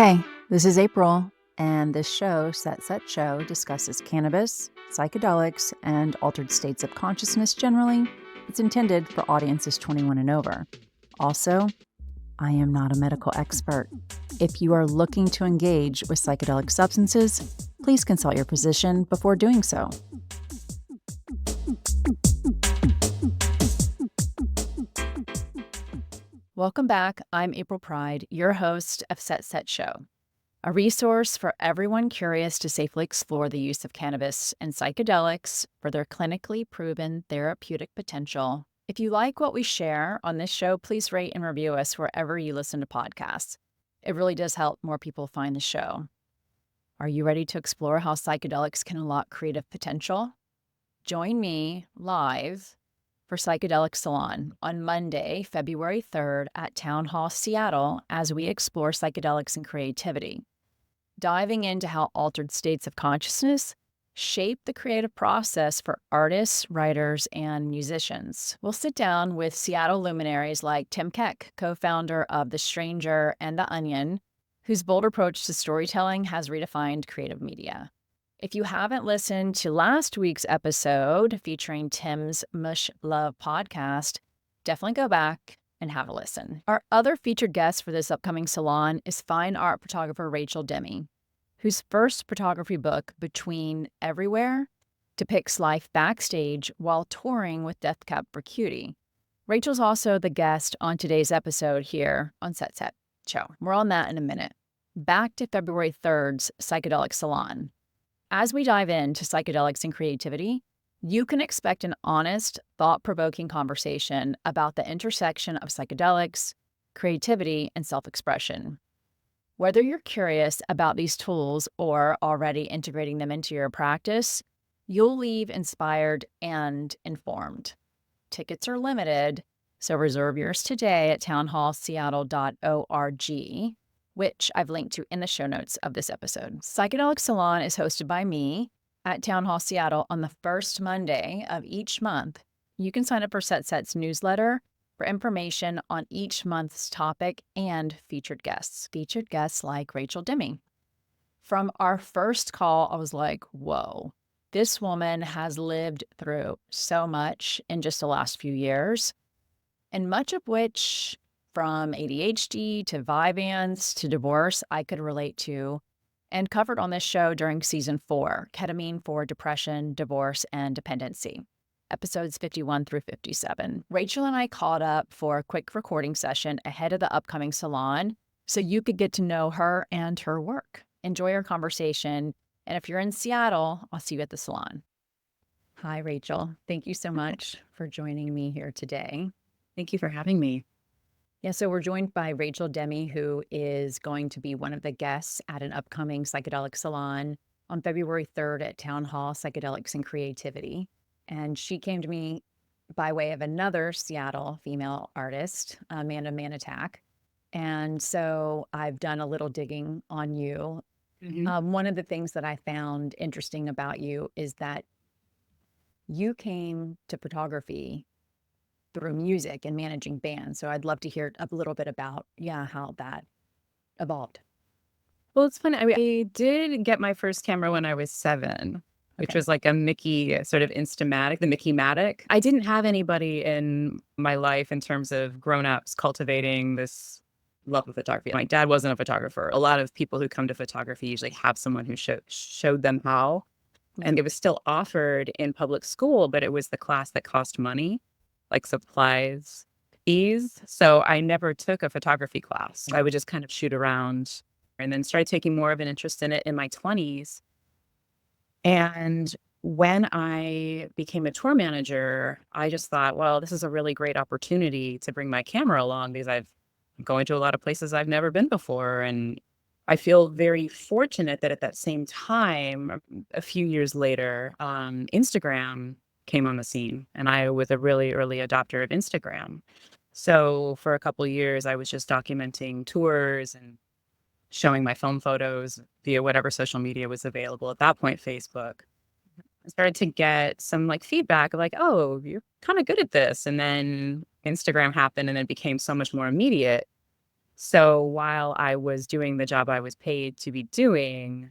Hey, this is April, and this show, SetSet Show, discusses cannabis, psychedelics, and altered states of consciousness generally. It's intended for audiences 21 and over. Also, I am not a medical expert. If you are looking to engage with psychedelic substances, please consult your physician before doing so. Welcome back. I'm April Pride, your host of SetSet Show, a resource for everyone curious to safely explore the use of cannabis and psychedelics for their clinically proven therapeutic potential. If you like what we share on this show, please rate and review us wherever you listen to podcasts. It really does help more people find the show. Are you ready to explore how psychedelics can unlock creative potential? Join me live for Psychedelic Salon on Monday, February 3rd at Town Hall, Seattle, as we explore psychedelics and creativity, diving into how altered states of consciousness shape the creative process for artists, writers, and musicians. We'll sit down with Seattle luminaries like Tim Keck, co-founder of The Stranger and The Onion, whose bold approach to storytelling has redefined creative media. If you haven't listened to last week's episode featuring Tim's Mush Love podcast, definitely go back and have a listen. Our other featured guest for this upcoming salon is fine art photographer Rachel Demy, whose first photography book, Between Everywhere, depicts life backstage while touring with Death Cab for Cutie. Rachel's also the guest on today's episode here on SetSet Show. More on that in a minute. Back to February 3rd's Psychedelic Salon. As we dive into psychedelics and creativity, you can expect an honest, thought-provoking conversation about the intersection of psychedelics, creativity, and self-expression. Whether you're curious about these tools or already integrating them into your practice, you'll leave inspired and informed. Tickets are limited, so reserve yours today at townhallseattle.org, which I've linked to in the show notes of this episode. Psychedelic Salon is hosted by me at Town Hall Seattle on the first Monday of each month. You can sign up for SetSet's newsletter for information on each month's topic and featured guests. Featured guests like Rachel Demy. From our first call, I was like, whoa, this woman has lived through so much in just the last few years, and much of which, from ADHD to Vyvanse to divorce, I could relate to and covered on this show during season 4, Ketamine for Depression, Divorce, and Dependency, episodes 51 through 57. Rachel and I caught up for a quick recording session ahead of the upcoming salon so you could get to know her and her work. Enjoy our conversation, and if you're in Seattle, I'll see you at the salon. Hi, Rachel. Thank you so much for joining me here today. Thank you for having me. Yeah, so we're joined by Rachel Demy, who is going to be one of the guests at an upcoming psychedelic salon on February 3rd at Town Hall, Psychedelics and Creativity. And she came to me by way of another Seattle female artist, Amanda Manitak. And so I've done a little digging on you. One of the things that I found interesting about you is that you came to photography through music and managing bands. So I'd love to hear a little bit about, how that evolved. Well, it's funny. I did get my first camera when I was 7, which was like a Mickey sort of Instamatic, the Mickey-matic. I didn't have anybody in my life in terms of grown-ups cultivating this love of photography. My dad wasn't a photographer. A lot of people who come to photography usually have someone who showed them how. And it was still offered in public school, but it was the class that cost money, like supplies, fees. So I never took a photography class. I would just kind of shoot around and then started taking more of an interest in it in my 20s. And when I became a tour manager, I just thought, well, this is a really great opportunity to bring my camera along because I'm going to a lot of places I've never been before. And I feel very fortunate that at that same time, a few years later, Instagram came on the scene, and I was a really early adopter of Instagram. So for a couple of years, I was just documenting tours and showing my film photos via whatever social media was available at that point, Facebook. I started to get some feedback of oh, you're kind of good at this. And then Instagram happened and it became so much more immediate. So while I was doing the job I was paid to be doing,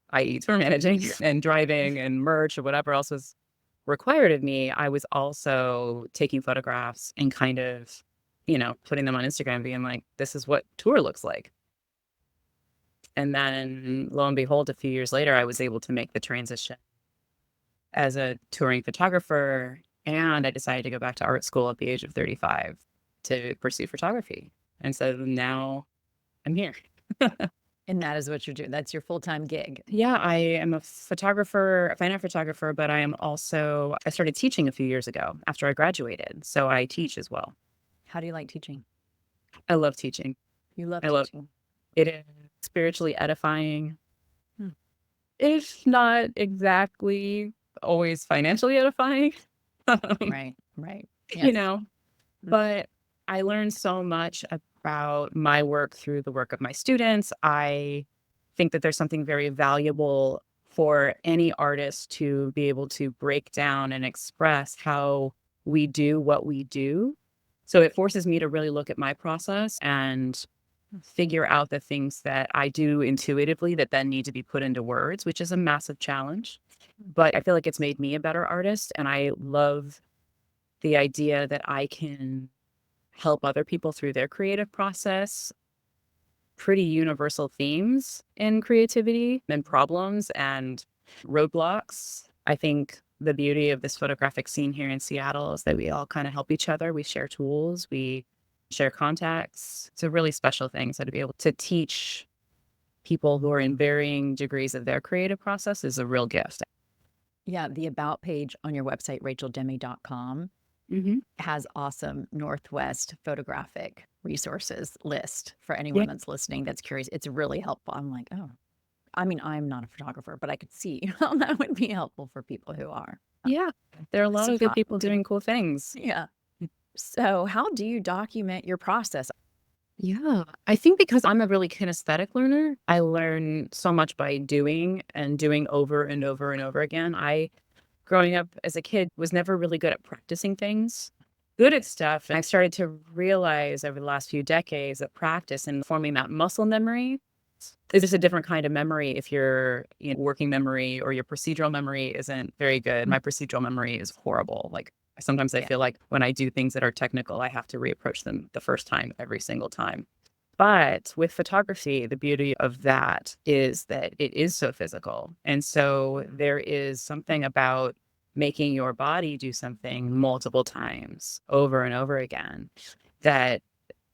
i.e., tour managing and driving and merch or whatever else was required of me, I was also taking photographs and kind of, putting them on Instagram, being like, this is what tour looks like. And then lo and behold, a few years later, I was able to make the transition as a touring photographer. And I decided to go back to art school at the age of 35 to pursue photography. And so now I'm here. And that is what you're doing. That's your full-time gig. Yeah, I am a photographer, a fine art photographer, but I started teaching a few years ago after I graduated. So I teach as well. How do you like teaching? I love teaching. You love I love teaching. it is spiritually edifying, Hmm. if not exactly always financially edifying. Right, right. you Yes. know, but I learned so much about my work through the work of my students. I think that there's something very valuable for any artist to be able to break down and express how we do what we do. So it forces me to really look at my process and figure out the things that I do intuitively that then need to be put into words, which is a massive challenge. But I feel like it's made me a better artist. And I love the idea that I can help other people through their creative process. Pretty universal themes in creativity and problems and roadblocks. I think the beauty of this photographic scene here in Seattle is that we all kind of help each other. We share tools, we share contacts. It's a really special thing. So to be able to teach people who are in varying degrees of their creative process is a real gift. Yeah, the about page on your website, racheldemy.com, Mm-hmm. has awesome Northwest photographic resources list for Yeah. anyone that's listening that's curious. It's really helpful. I'm like, oh, I mean, I'm not a photographer, but I could see how that would be helpful for people who are. Yeah. There are a lot So of good people doing cool things. yeah. So how do you document your process? Yeah. I think because I'm a really kinesthetic learner, I learn so much by doing and doing over and over and over again. Growing up as a kid, was never really good at practicing things, good at stuff. And I started to realize over the last few decades that practice and forming that muscle memory is just a different kind of memory if your working memory or your procedural memory isn't very good. My procedural memory is horrible. Like sometimes I Yeah. feel like when I do things that are technical, I have to reapproach them the first time every single time. But with photography, the beauty of that is that it is so physical. And so there is something about making your body do something multiple times over and over again that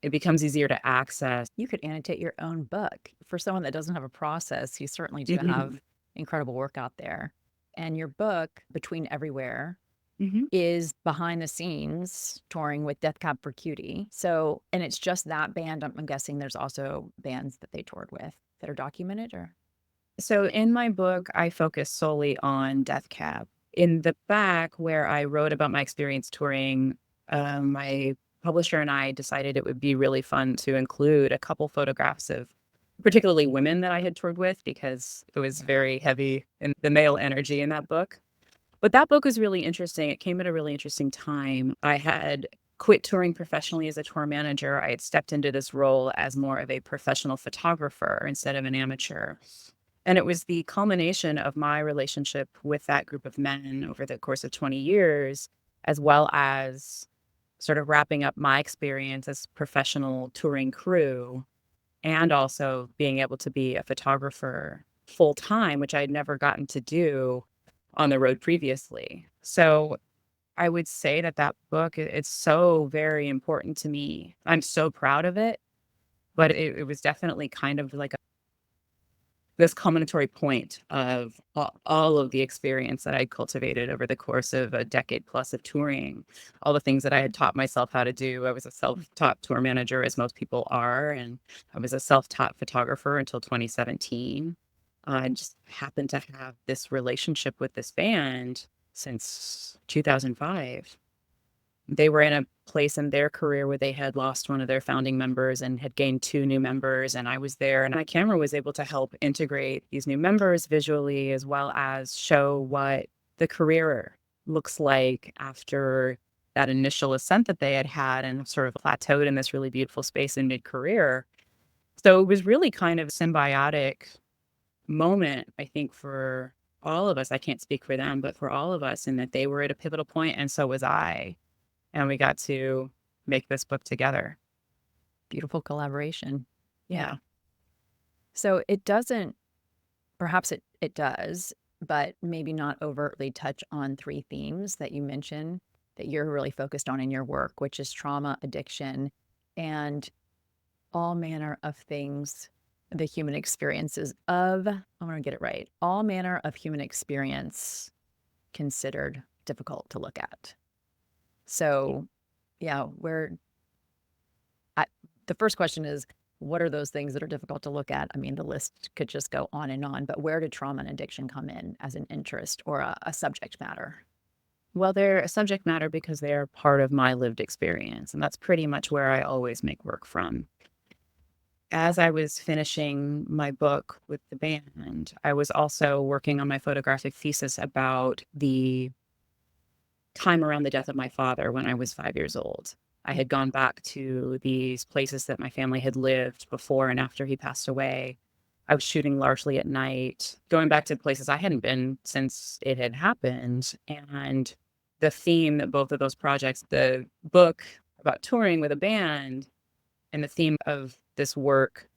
it becomes easier to access. You could annotate your own book. For someone that doesn't have a process, you certainly do Mhm. have incredible work out there. And your book, Between Everywhere, Mhm. is behind the scenes touring with Death Cab for Cutie. So, and it's just that band. I'm guessing there's also bands that they toured with that are documented or? So in my book, I focus solely on Death Cab. In the back, where I wrote about my experience touring, my publisher and I decided it would be really fun to include a couple photographs of particularly women that I had toured with because it was very heavy in the male energy in that book. But that book was really interesting. It came at a really interesting time. I had quit touring professionally as a tour manager. I had stepped into this role as more of a professional photographer instead of an amateur. And it was the culmination of my relationship with that group of men over the course of 20 years, as well as sort of wrapping up my experience as professional touring crew and also being able to be a photographer full time, which I had never gotten to do on the road previously. So I would say that that book, it's so very important to me. I'm so proud of it, but it was definitely kind of like this culminatory point of all of the experience that I cultivated over the course of a decade plus of touring, all the things that I had taught myself how to do. I was a self-taught tour manager, as most people are, and I was a self-taught photographer until 2017. I just happened to have this relationship with this band since 2005. They were in a place in their career where they had lost one of their founding members and had gained two new members. And I was there, and my camera was able to help integrate these new members visually, as well as show what the career looks like after that initial ascent that they had had and sort of plateaued in this really beautiful space in mid career. So it was really kind of a symbiotic moment, I think, for all of us. I can't speak for them, but for all of us, in that they were at a pivotal point, and so was I. And we got to make this book together. Beautiful collaboration. Yeah. Yeah. So it doesn't, perhaps it does, but maybe not overtly touch on three themes that you mentioned that you're really focused on in your work, which is trauma, addiction, and all manner of things the human experiences of, I want to get it right, all manner of human experience considered difficult to look at. So, yeah, I, the first question is, what are those things that are difficult to look at? I mean, the list could just go on, but where did trauma and addiction come in as an interest or a subject matter? Well, they're a subject matter because they are part of my lived experience. And that's pretty much where I always make work from. As I was finishing my book with the band, I was also working on my photographic thesis about the time around the death of my father when I was 5 years old. I had gone back to these places that my family had lived before and after he passed away. I was shooting largely at night, going back to places I hadn't been since it had happened. And the theme that both of those projects, the book about touring with a band, and the theme of this work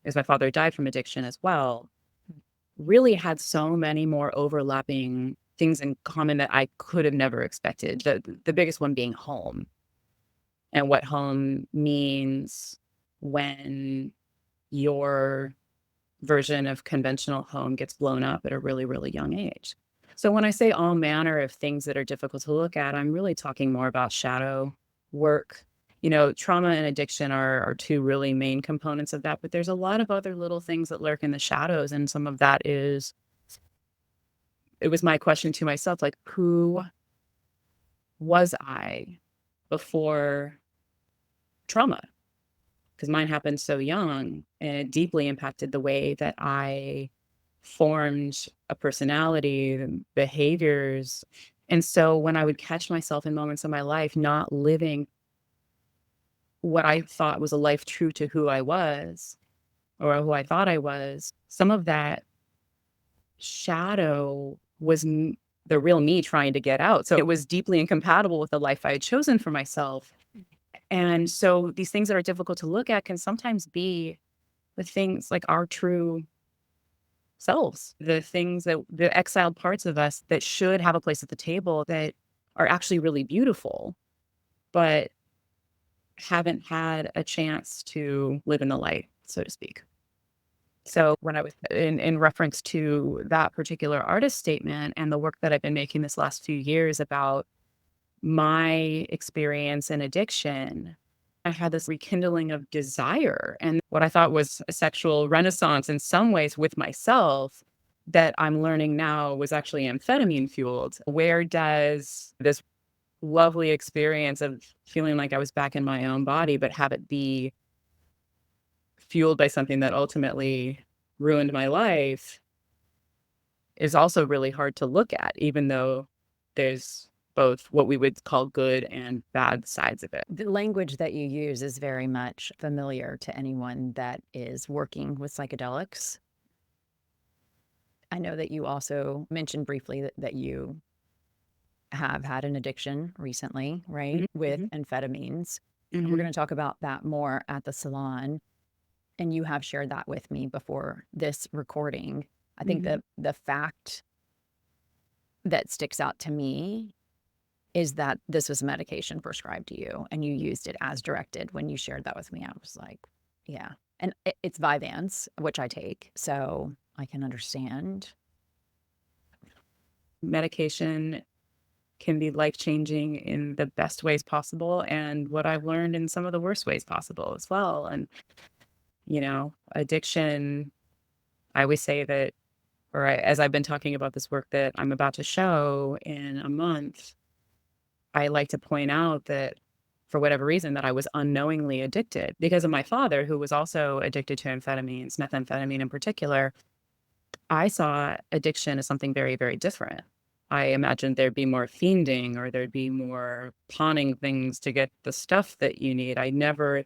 is my father died from addiction as well, really had so many more overlapping things in common that I could have never expected. The biggest one being home, and what home means when your version of conventional home gets blown up at a really, really young age. So when I say all manner of things that are difficult to look at, I'm really talking more about shadow work. Trauma and addiction are two really main components of that, but there's a lot of other little things that lurk in the shadows. And some of that is, it was my question to myself, like, who was I before trauma? Because mine happened so young and it deeply impacted the way that I formed a personality, the behaviors. And so when I would catch myself in moments of my life not living what I thought was a life true to who I was or who I thought I was, some of that shadow was the real me trying to get out. So it was deeply incompatible with the life I had chosen for myself. And so these things that are difficult to look at can sometimes be the things like our true selves, the things that the exiled parts of us that should have a place at the table that are actually really beautiful, but haven't had a chance to live in the light, so to speak. So when I was in reference to that particular artist statement and the work that I've been making this last few years about my experience in addiction, I had this rekindling of desire and what I thought was a sexual renaissance in some ways with myself that I'm learning now was actually amphetamine fueled. Where does this lovely experience of feeling like I was back in my own body, but have it be fueled by something that ultimately ruined my life is also really hard to look at, even though there's both what we would call good and bad sides of it. The language that you use is very much familiar to anyone that is working with psychedelics. I know that you also mentioned briefly that you have had an addiction recently, right? With amphetamines. And we're Mhm. going to talk about that more at the salon. And you have shared that with me before this recording. I think Mhm. that the fact that sticks out to me is that this was a medication prescribed to you and you used it as directed. When you shared that with me, I was like, yeah. And it's Vyvanse, which I take, so I can understand. Medication can be life-changing in the best ways possible and what I've learned in some of the worst ways possible as well. And, addiction, I always say that, as I've been talking about this work that I'm about to show in a month, I like to point out that for whatever reason that I was unknowingly addicted because of my father, who was also addicted to amphetamines, methamphetamine in particular. I saw addiction as something very, very different. I imagined there'd be more fiending or there'd be more pawning things to get the stuff that you need. I never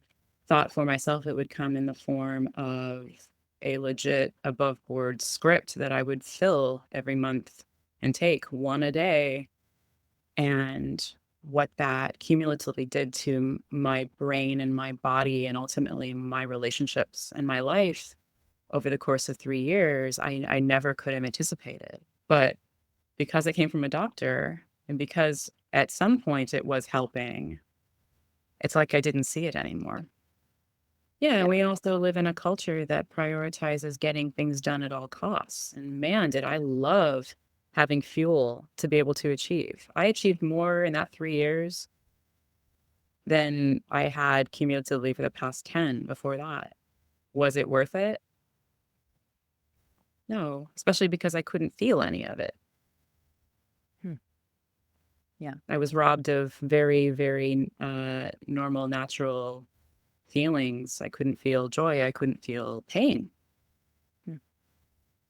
thought for myself it would come in the form of a legit above board script that I would fill every month and take one a day. And what that cumulatively did to my brain and my body and ultimately my relationships and my life over the course of 3 years, I never could have anticipated. But because it came from a doctor and because at some point it was helping, it's like I didn't see it anymore. Yeah, Yeah. we also live in a culture that prioritizes getting things done at all costs. And man, did I love having fuel to be able to achieve. I achieved more in that 3 years than I had cumulatively for the past 10 before that. Was it worth it? No, especially because I couldn't feel any of it. Hmm. Yeah. I was robbed of very, very normal, natural feelings. I couldn't feel joy. I couldn't feel pain. Hmm.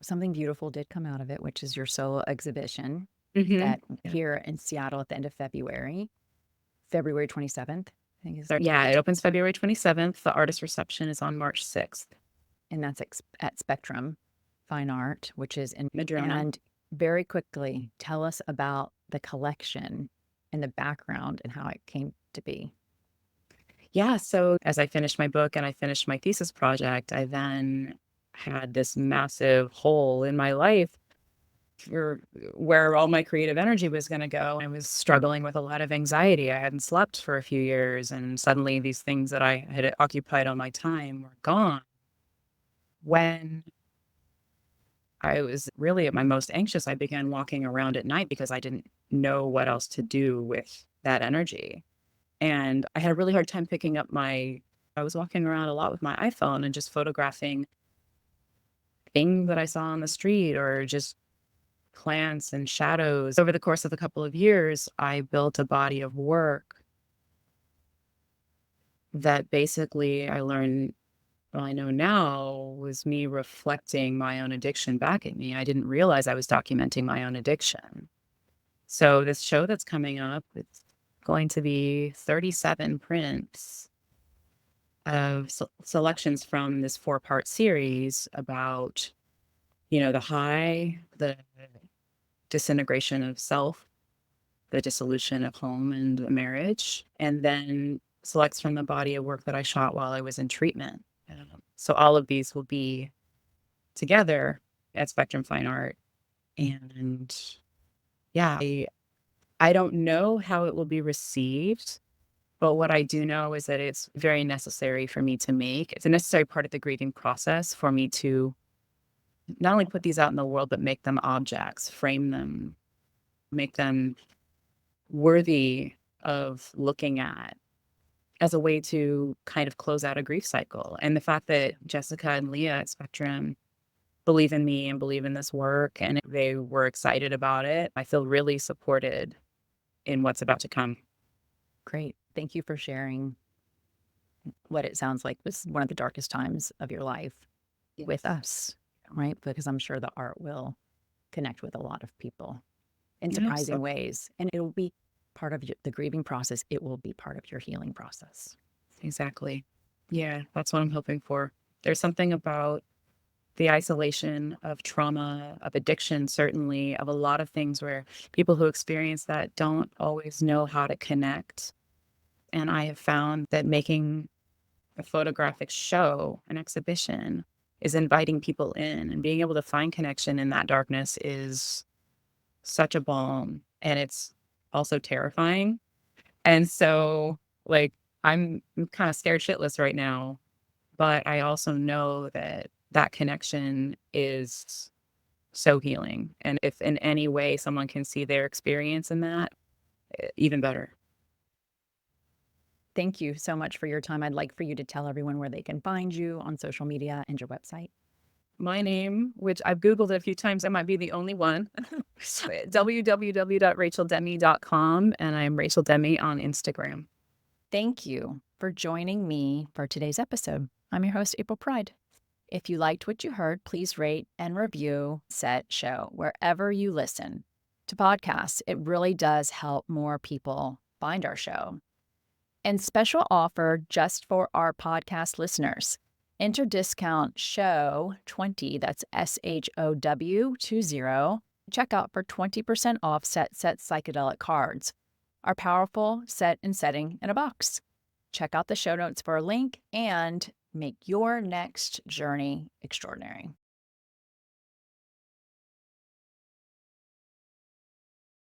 Something beautiful did come out of it, which is your solo exhibition Hmm. that here in Seattle at the end of February, February 27th, I think is, So, yeah, it opens February 27th. The artist reception is on March 6th. and that's at Spectrum Fine Art, which is in, Madrona. and very quickly tell us about the collection and the background and how it came to be. Yeah. So as I finished my book and I finished my thesis project, I then had this massive hole in my life for where all my creative energy was going to go. I was struggling with a lot of anxiety. I hadn't slept for a few years, and suddenly these things that I had occupied all my time were gone. When I was really at my most anxious, I began walking around at night because I didn't know what else to do with that energy. And I had a really hard time picking up I was walking around a lot with my iPhone and just photographing things that I saw on the street or just plants and shadows. Over the course of a couple of years, I built a body of work that basically I learned, well, I know now was me reflecting my own addiction back at me. I didn't realize I was documenting my own addiction. So this show that's coming up, it's going to be 37 prints of selections from this four-part series about, the high, the disintegration of self, the dissolution of home and a marriage, and then selects from the body of work that I shot while I was in treatment. So all of these will be together at Spectrum Fine Art. And yeah, I don't know how it will be received. But what I do know is that it's very necessary for me to make. It's a necessary part of the grieving process for me to not only put these out in the world, but make them objects, frame them, make them worthy of looking at as a way to kind of close out a grief cycle. And the fact that Jessica and Leah at Spectrum believe in me and believe in this work and they were excited about it, I feel really supported in what's about to come. Great. Thank you for sharing what it sounds like was one of the darkest times of your life with Yes. us, right? Because I'm sure the art will connect with a lot of people in I hope so. surprising ways. And it'll be part of the grieving process. It will be part of your healing process. Exactly. Yeah, that's what I'm hoping for. There's something about the isolation of trauma, of addiction, certainly, of a lot of things where people who experience that don't always know how to connect. And I have found that making a photographic show, an exhibition, is inviting people in and being able to find connection in that darkness is such a balm. And it's also terrifying. And so, like, I'm kind of scared shitless right now, but I also know that that connection is so healing. And if in any way someone can see their experience in that, even better. Thank you so much for your time. I'd like for you to tell everyone where they can find you on social media and your website. My name, which I've Googled it a few times, I might be the only one. www.racheldemy.com. And I'm Rachel Demy on Instagram. Thank you for joining me for today's episode. I'm your host, April Pride. If you liked what you heard, please rate and review Set Show wherever you listen to podcasts. It really does help more people find our show. And special offer just for our podcast listeners. Enter discount SHOW20, that's SHOW 20, checkout for 20% off SetSet psychedelic cards. Our powerful set and setting in a box. Check out the show notes for a link and make your next journey extraordinary.